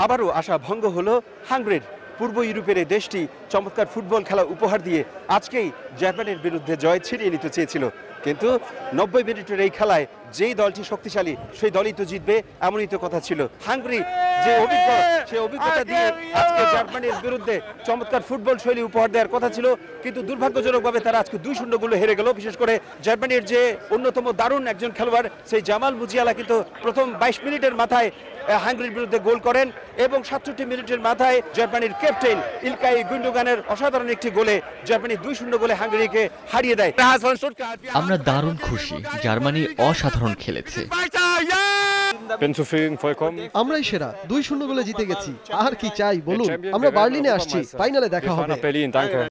আবারও আশা ভঙ্গ হলো হাঙ্গেরির। পূর্ব ইউরোপের এই দেশটি চমৎকার ফুটবল খেলা উপহার দিয়ে আজকেই জার্মানির বিরুদ্ধে জয় ছিনিয়ে নিতে চেয়েছিল, কিন্তু 90 মিনিটের এই খেলায় যেই দলটি শক্তিশালী সেই দলই তো জিতবে এমনই তো কথা ছিল। হাঙ্গেরি যে অভিজ্ঞ সেই অভিজ্ঞতা দিয়ে আজকে জার্মানির বিরুদ্ধে চমৎকার ফুটবল শৈলী উপহার দেওয়ার কথা ছিল, কিন্তু দুর্ভাগ্যজনকভাবে তারা আজকে 2-0 গোলে হেরে গেল। বিশেষ করে জার্মানির যে অন্যতম দারুণ একজন খেলোয়াড় সেই জামাল মুজিয়ালা কিন্তু প্রথম 22 মিনিটের মাথায় হাঙ্গেরির বিরুদ্ধে গোল করেন এবং 67 মিনিটের মাথায় জার্মানির ক্যাপ্টেন ইলকাই গুন্ডোগানের অসাধারণ একটি গোলে জার্মানি 2-0 গোলে হাঙ্গেরিকে হারিয়ে দেয়। আমরা দারুণ খুশি, জার্মানি অসাধারণ খেলেছে। আমরাই সেরা, 2-0 গোলে জিতে গেছি। আর কি চাই বলুন? আমরা বার্লিনে আসছি, ফাইনালে দেখা হবে।